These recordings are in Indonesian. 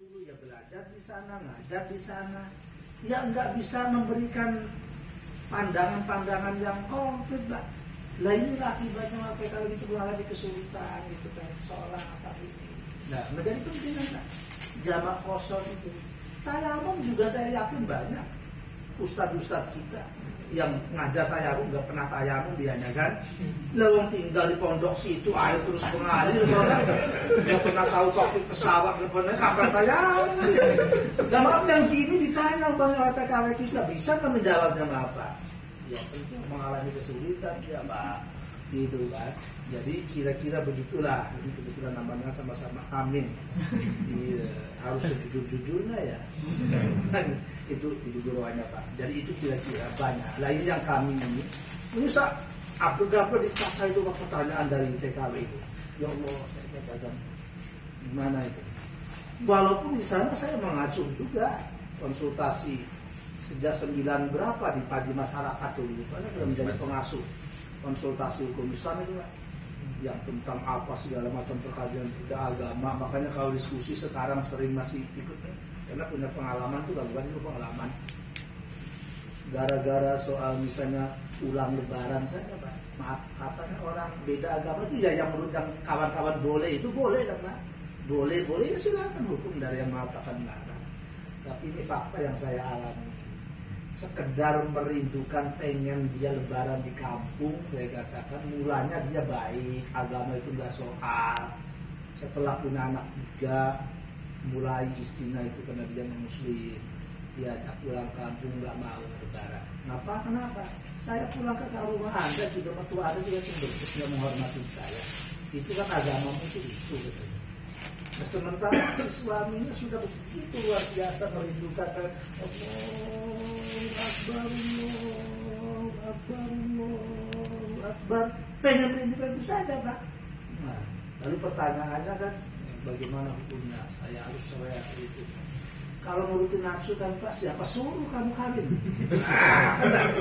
dulu ya belajar di sana, ngajar di sana, ya nggak bisa memberikan pandangan-pandangan yang komplit, Pak. Lah inilah akibatnya makanya kalau gitu mengalami kesulitan gitu kan, seolah apa ini. Nah, menjadi penting kan, jamak kosong itu. Tayamum juga saya yakin banyak ustadz-ustadz kita yang ngajar tayamum nggak pernah tayamum dianya kan. Lawang tinggal di pondok situ air terus mengalir, nggak pernah tahu kokpit pesawat, nggak pernah kapan tayamum. Dalam yang gini ditanya oleh TKW kita, bisa kan menjawabnya apa? Ya tentu mengalami kesulitan ya Pak, gitu kan. Jadi kira-kira begitulah. Ini kebetulan namanya sama-sama amin. Iya, harus sejujur-jujurnya ya. Itu doanya Pak. Jadi itu kira-kira banyak. Lah ini yang kami ini Abdul Ghafar dikasih itu pertanyaan dari TKW itu. Ya Allah, saya katakan gimana itu? Walaupun di sana saya mengacu juga konsultasi sejak 9 berapa di Pagi Masyarakat dulu, karena sudah menjadi pengasuh konsultasi hukum Islam itu Pak, yang tentang apa segala macam perkajian agama. Makanya kalau diskusi sekarang sering masih ikut nih, karena punya pengalaman tuh, bukan itu pengalaman. Gara-gara soal misalnya ulang lebaran saja Pak, maaf katanya orang beda agama itu ya yang menurut yang kawan-kawan boleh itu boleh kan Pak, boleh ya silakan, hukum dari yang mengatakan melarang. Tapi ini fakta yang saya alami. Sekedar merindukan pengen dia lebaran di kampung, saya katakan mulanya dia baik, agama itu nggak soal. Setelah punya anak 3, mulai istrinya itu karena dia muslim, diajak pulang kampung nggak mau lebaran. Kenapa? Saya pulang ke rumah Anda juga, mertua Anda juga cenderung menghormati saya. Itu kan agamamu itu gitu. Nah, sementara si suaminya sudah begitu luar biasa merindukan Akbar, pengen merindukan itu saja Pak. Nah, lalu pertanyaannya kan, bagaimana hukumnya? Saya harus cerai itu. Kalau nurutin nafsu kan Pak, siapa suruh kamu kawin?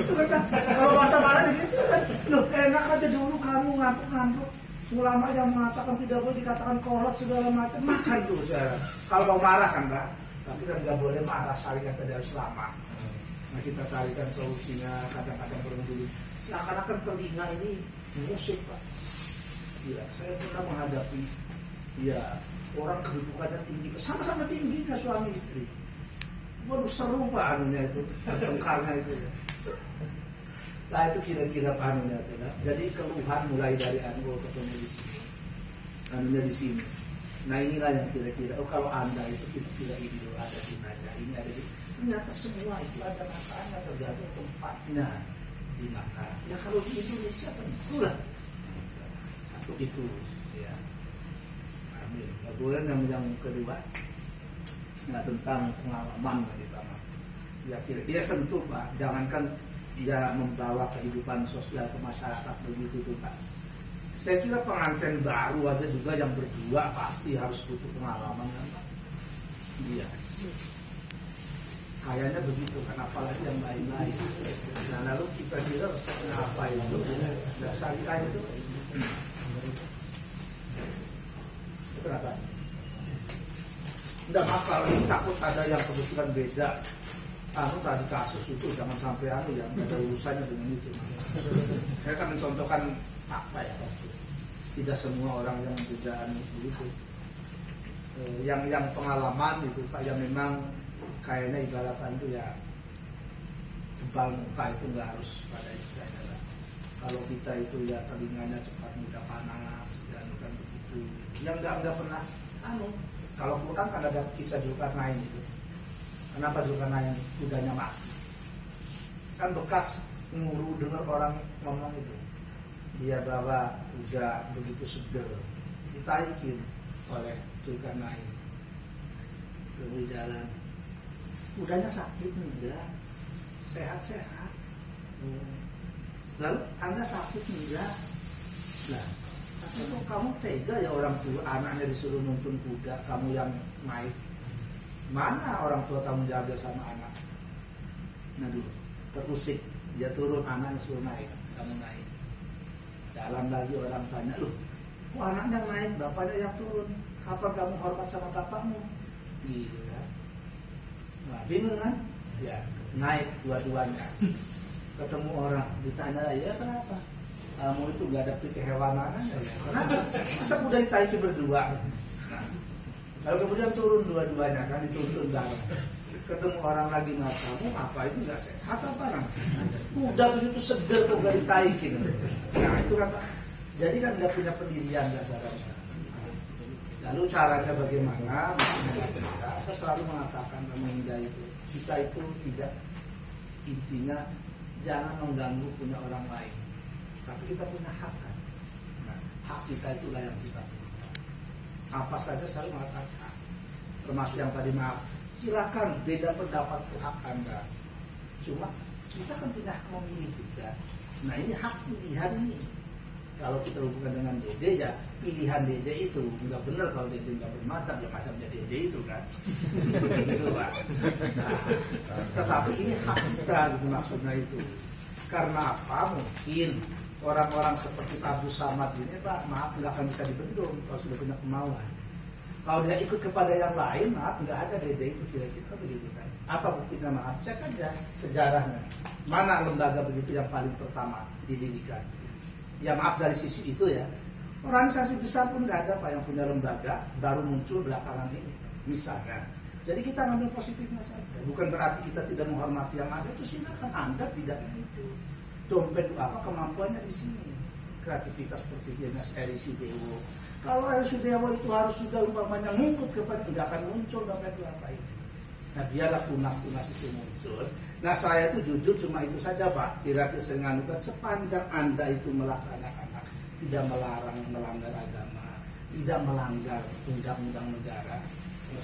Itu kan kalau bahasa marah gitu kan, loh enak aja dulu kamu ngantuk-ngantuk. Ulama yang mengatakan tidak boleh dikatakan kolot segala macam, makan tuh saya. Kalau mau marah kan Pak, tapi kan nggak boleh marah, syariat dari selama. Nah kita carikan solusinya, kadang-kadang berhenti. Seakan-akan telinga ini musik Pak. Ya, saya pernah menghadapi, ya orang kedudukannya tinggi, sama-sama tingginya suami istri. Waduh seru Pak anunya itu, tengkarnya itu. Nah itu kira-kira panunya itu. Jadi keluhan mulai dari ketemu di sini, anunya di sini. Nah inilah yang kira-kira. Oh kalau Anda itu kira-kira ini ada di mana, ini ada di. Ternyata semua itu ada makanya, tergantung tempatnya di mana. Ya kalau di Indonesia tentulah satu itu. Ya. Amin. Kemudian yang kedua, nah tentang pengalaman tadi Pak. Ya kira-kira tentu Pak. Jangankan dia membawa kehidupan sosial ke masyarakat begitu tuh Pak. Saya kira pengantin baru aja juga yang berdua pasti harus butuh pengalaman kan Pak. Iya. Kayaknya begitu kan, apalagi yang lain-lain. Nah lalu kita kira resepnya apa itu? Syariah itu. Kenapa? Enggak kalau takut ada yang kebetulan beda. Tadi kasus itu jangan sampai yang ada urusannya dengan itu. Saya kan mencontohkan fakta ya. Tidak semua orang yang bejaan begitu. Yang pengalaman itu Pak, yang memang kayaknya ibaratkan itu ya tebal muka itu nggak harus pada itu saja. Kalau kita itu ya telinganya cepat mudah panas dan bukan begitu. Yang nggak pernah kalau Quran kan ada kisah Zulkarnain itu. Kenapa Zulkarnain kudanya mati? Kan bekas nguru dengar orang ngomong itu. Dia bawa kuda begitu seger, ditaikin oleh Zulkarnain ke jalan. Kudanya sakit enggak? Sehat-sehat. Lalu Anda sakit enggak? Nah, kamu tega ya orang tua anaknya disuruh nuntun kuda, kamu yang naik. Mana orang tua kamu jaga sama anak? Nah dulu terusik, dia turun, anaknya suruh naik, kamu naik. Jalan lagi orang tanya, loh, kok anaknya naik, bapaknya yang turun? Kapan kamu hormat sama bapakmu? gitu kan. Nah, bingung kan? Ya, naik dua-duanya. Ketemu orang, ditanya, ya kenapa? Kamu itu gak ada kehewanan ya? Kenapa? Masa udah ditaiki berdua? Nah, lalu kemudian turun dua-duanya kan, dituntun bareng. Ketemu orang lagi kamu apa itu nggak sehat apa kan? Udah begitu seger kok gak ditaikin. Nah itu kata. Jadi kan nggak punya pendirian dasarnya. Lalu caranya bagaimana? Saya selalu mengatakan kepada itu, kita itu tidak, intinya jangan mengganggu punya orang lain. Tapi kita punya hak kan. Nah, hak kita itulah yang kita punya. Apa saja selalu mengatakan. Termasuk yang tadi maaf. Silakan beda pendapat itu hak Anda. Cuma kita kan punya hak memilih juga. Nah ini hak pilihan ini. Kalau kita hubungkan dengan Dede ya pilihan Dede itu nggak benar kalau Dede nggak bermacam ya macamnya Dede itu kan. Gitu Pak. Nah, tetapi ini hak kita gitu maksudnya itu. Karena apa? Mungkin orang-orang seperti Pak Abdul Samad ini Pak maaf nggak akan bisa dibendung kalau sudah punya kemauan. Kalau dia ikut kepada yang lain, maaf nggak ada Dede itu kira-kira begitu kan? Apa buktinya maaf? Cek aja sejarahnya. Mana lembaga begitu yang paling pertama didirikan? Ya maaf dari sisi itu ya. Organisasi besar pun nggak ada Pak yang punya lembaga baru muncul belakangan ini. Misalnya. Jadi kita ngambil positifnya saja. Bukan berarti kita tidak menghormati yang ada. Itu silakan anggap tidaknya itu. Dompet apa kemampuannya di sini. Kreativitas seperti Jenas Eri Sudewo. Kalau Eri Sudewo itu harus sudah umpamanya ngikut kepada tidak akan muncul dompet apa itu. Nah biarlah tunas-tunas itu muncul. Nah saya itu jujur cuma itu saja Pak. Kira-kira senganukan sepanjang Anda itu melaksanakan tidak melarang melanggar agama, tidak melanggar undang-undang negara.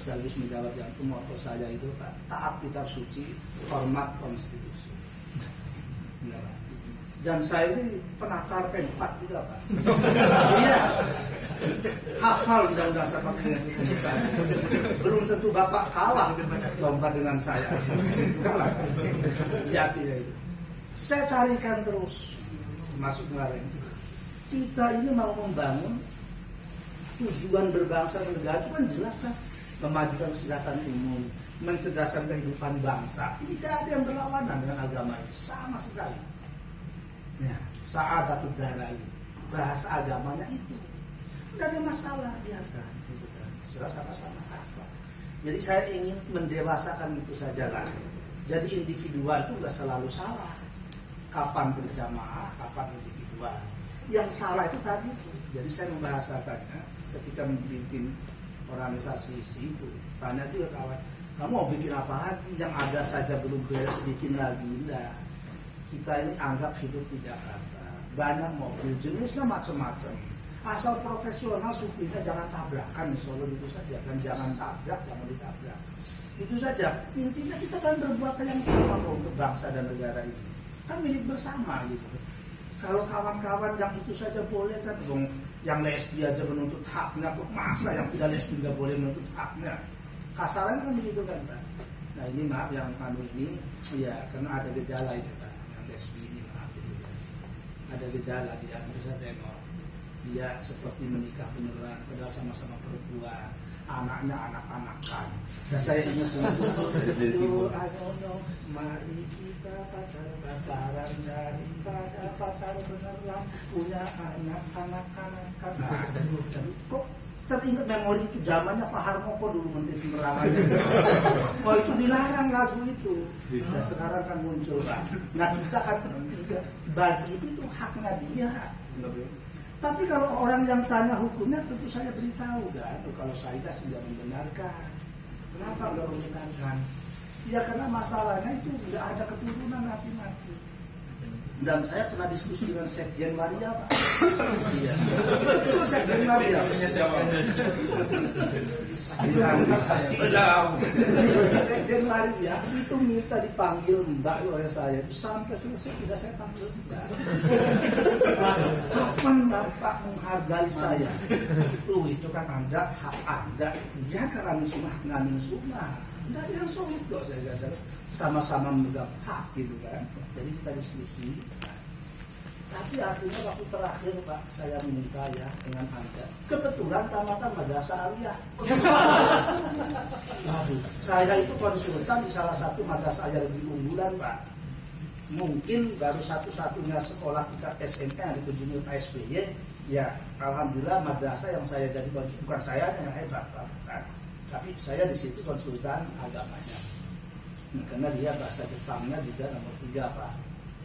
Sekaligus menjawab yang itu moto saya itu Pak, taat kitab suci, hormat konstitusi. Ya, Pak. Dan saya ini penatar P4 juga Pak. Iya. Hafal undang-undang dasar 45. Belum tentu Bapak kalah lomba dengan saya. Kalah. Ya tidak itu. Saya carikan terus masuk kemarin. Kita ini mau membangun tujuan berbangsa dan negara itu kan jelas kan, memajukan kesejahteraan umum, mencerdaskan kehidupan bangsa. Tidak ada yang berlawanan dengan agama ini sama sekali. Ya, sa'adatud darain. Bahasa agamanya itu. Tidak ada masalah biarkan gitu kan. Sama-sama apa. Jadi saya ingin mendewasakan itu saja lah. Jadi individual itu nggak selalu salah. Kapan berjamaah, kapan individual. Yang salah itu tadi itu. Jadi saya membahasakannya ketika memimpin organisasi itu. Tanya juga kawan, kamu mau bikin apa lagi? Yang ada saja belum beres, bikin lagi. Enggak. Kita ini anggap hidup di Jakarta. Banyak mobil jenisnya macam-macam. Asal profesional supirnya jangan tabrakan. Solo itu saja kan, jangan tabrak, jangan ditabrak. Itu saja. Intinya kita kan berbuat yang sama untuk bangsa dan negara ini. Kan milik bersama gitu. Kalau kawan-kawan yang itu saja boleh kan, yang lesbi aja menuntut haknya, kok masa yang tidak lesbi nggak boleh menuntut haknya? Kasarannya kan begitu kan Pak. Nah ini maaf yang kami ini, ya karena ada gejala itu Pak, yang lesbi ini maaf itu ya. Ada gejala dia, bisa tengok dia seperti menikah beneran, padahal sama-sama perempuan, anaknya anak-anakan. Dan saya ingat itu, ayo mari kita pacaran daripada pacar beneran punya anak-anakan. Nah, kok teringat memori itu zamannya Pak Harmoko dulu Menteri Penerangan. Oh itu dilarang lagu itu. Nah sekarang kan muncul Pak. Nah kita kan bagi itu haknya dia. Tapi kalau orang yang tanya hukumnya tentu saya beritahu kan. Kalau saya sudah membenarkan. Kenapa nggak membenarkan? Ya karena masalahnya itu nggak ada keturunan mati-mati. Dan saya pernah diskusi dengan Sekjen Maria Pak. Iya. Itu Sekjen Maria. Sekjen Maria itu minta dipanggil Mbak oleh saya. Sampai selesai tidak saya panggil Mbak. Kapan Bapak menghargai saya? Itu kan Anda hak Anda. Ya kan kami semua ngamin semua. Tidak ada yang sulit kok saya kata. Sama-sama memegang hak gitu kan. Jadi kita diskusi. Tapi akhirnya waktu terakhir Pak, saya minta ya dengan Anda. Kebetulan tamatan madrasah aliyah. Waduh, saya itu konsultan di salah satu madrasah yang lebih unggulan Pak. Mungkin baru satu-satunya sekolah tingkat SMP yang dikunjungi Pak SBY. Ya, alhamdulillah madrasah yang saya jadi konsultan, bukan saya yang hebat Pak, bukan. Tapi saya di situ konsultan agamanya. Nah, karena dia bahasa Jepangnya juga nomor 3 Pak.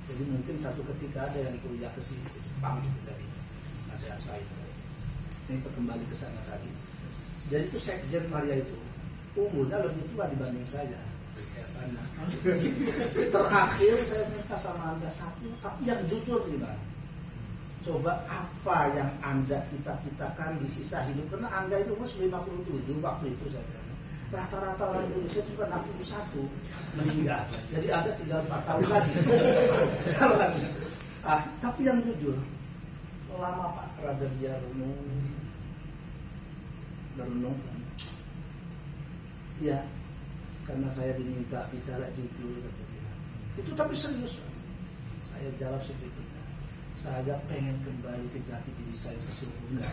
Jadi mungkin satu ketika ada yang kuliah ke sini Jepang itu dari madrasah itu. Ini kembali ke sana tadi. Jadi itu Sekjen Maria itu umurnya lebih tua dibanding saya. Terakhir saya minta sama Anda satu, tapi yang jujur gimana? Coba apa yang Anda cita-citakan di sisa hidup? Karena Anda itu umur 57 waktu itu saya bilang. Rata-rata orang Indonesia cuma 61 meninggal. Jadi Anda tinggal 4 tahun lagi. Tapi yang jujur, lama Pak rada dia renung. Ya, karena saya diminta bicara jujur itu tapi serius. Saya jawab seperti itu. Saya pengen kembali ke jati diri saya sesungguhnya.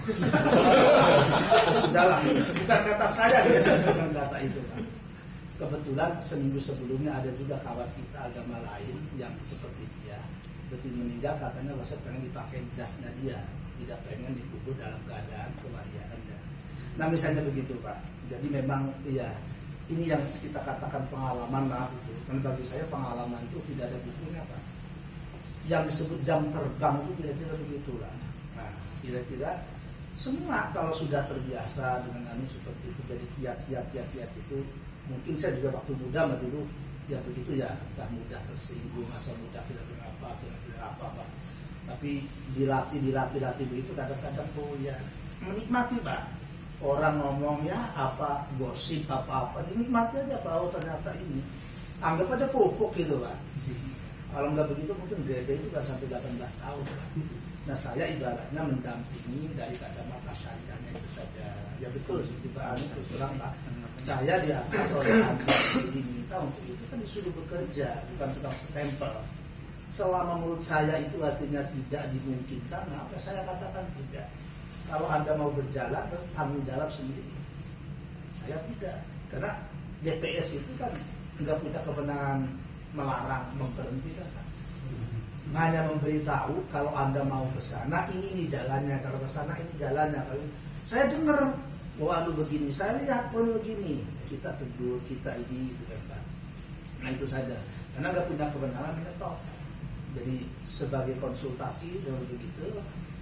Sudahlah, bukan kata saya, bukan kata itu Pak. Kebetulan seminggu sebelumnya ada juga kawan kita agama lain yang seperti dia, betul meninggal katanya bahwa pengen dipakai jasnya dia, tidak pengen dikubur dalam keadaan kewaliannya. Nah misalnya begitu Pak. Jadi memang ya. Ini yang kita katakan pengalaman maaf itu. Dan bagi saya pengalaman itu tidak ada bukunya Pak. Yang disebut jam terbang itu kira-kira begitulah. Nah, kira-kira semua kalau sudah terbiasa dengan seperti itu jadi kiat itu, mungkin saya juga waktu muda dulu ya begitu ya, entah mudah tersinggung atau mudah kira-kira apa Pak. Tapi dilatih begitu kadang-kadang ya menikmati Pak. Orang ngomong ya apa gosip apa dinikmati aja bahwa ternyata ini anggap aja pupuk gitu Pak. Kalau nggak begitu mungkin gede itu nggak sampai 18 tahun Pak. Nah saya ibaratnya mendampingi dari kacamata syariahnya itu saja. Ya betul seperti Pak Anu terus terang Pak. Saya diangkat oleh Anda diminta untuk itu kan disuruh bekerja bukan tukang stempel. Selama menurut saya itu artinya tidak dimungkinkan, maka saya katakan tidak. Kalau Anda mau berjalan, tanggung jawab sendiri. Saya tidak, karena DPS itu kan tidak punya kewenangan melarang, memberhentikan. Hanya memberitahu kalau Anda mau ke sana, ini jalannya. Kalau ke sana ini jalannya. Kalau saya dengar, bahwa begini, saya lihat begini. Kita tegur, kita ini, itu kan. Nah itu saja. Karena nggak punya kewenangan menyetok. Jadi sebagai konsultasi dan begitu,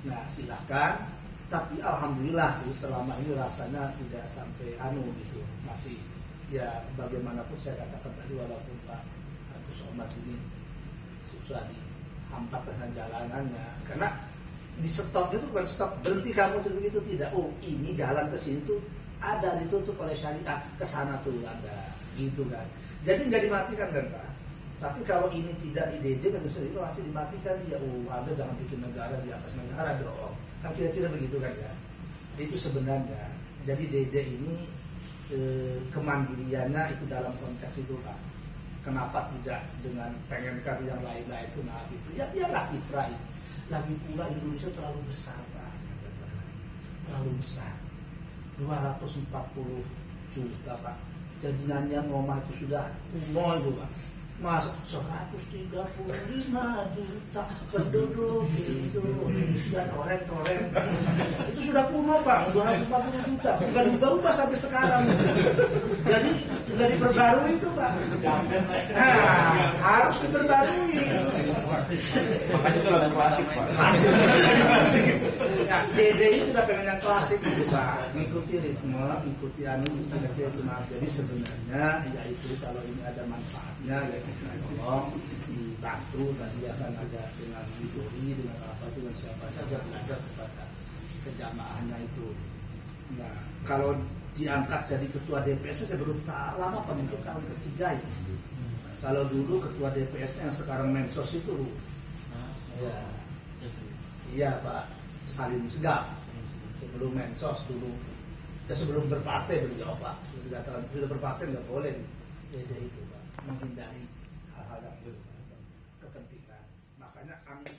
nah silakan. Tapi alhamdulillah sih selama ini rasanya tidak sampai gitu, masih ya bagaimanapun saya katakan tadi walaupun Pak Agus Omar ini susah dihampat ke jalanannya karena di stop itu bukan stop berhenti kamu begitu tidak, oh ini jalan ke sini tuh ada ditutup oleh syariat ke sana tuh ada gitu kan, jadi nggak dimatikan kan Pak. Tapi kalau ini tidak di-DJ kan itu pasti dimatikan ya. Oh, Anda jangan bikin negara di atas negara dong. Kan kira-kira begitu kan ya. Itu sebenarnya. Jadi DD ini kemandiriannya itu dalam konteks itu Pak. Kenapa tidak dengan pengen kartu yang lain-lain itu nah itu. Ya biarlah kiprah itu. Lagi pula Indonesia terlalu besar Pak. Terlalu besar. 240 juta Pak. Jadinya Muhammad itu sudah kuno itu Pak. Mas 135 juta penduduk itu dan orang itu sudah kuno Pak, 240 juta bukan diubah sampai sekarang. Jadi sudah diperbarui itu Pak. Harus diperbarui. Makanya itu lagu klasik Pak. Nah, DD itu sudah pengen yang klasik gitu Pak. Mengikuti ritme, ikuti itu maaf. Jadi sebenarnya yaitu kalau ini ada manfaatnya ya kita tolong dibantu tadi akan ada dengan Widori dengan apa itu dengan siapa saja belajar kepada kejamaahnya itu. Nah kalau diangkat jadi ketua DPS saya baru lama Pak mungkin tahun ketiga itu. Kalau dulu ketua DPS-nya yang sekarang Mensos itu ya iya Pak Salim Segaf sebelum Mensos dulu ya sebelum berpartai beliau Pak sudah berpartai nggak boleh DD itu Pak menghindari hal-hal yang berkepentingan makanya kami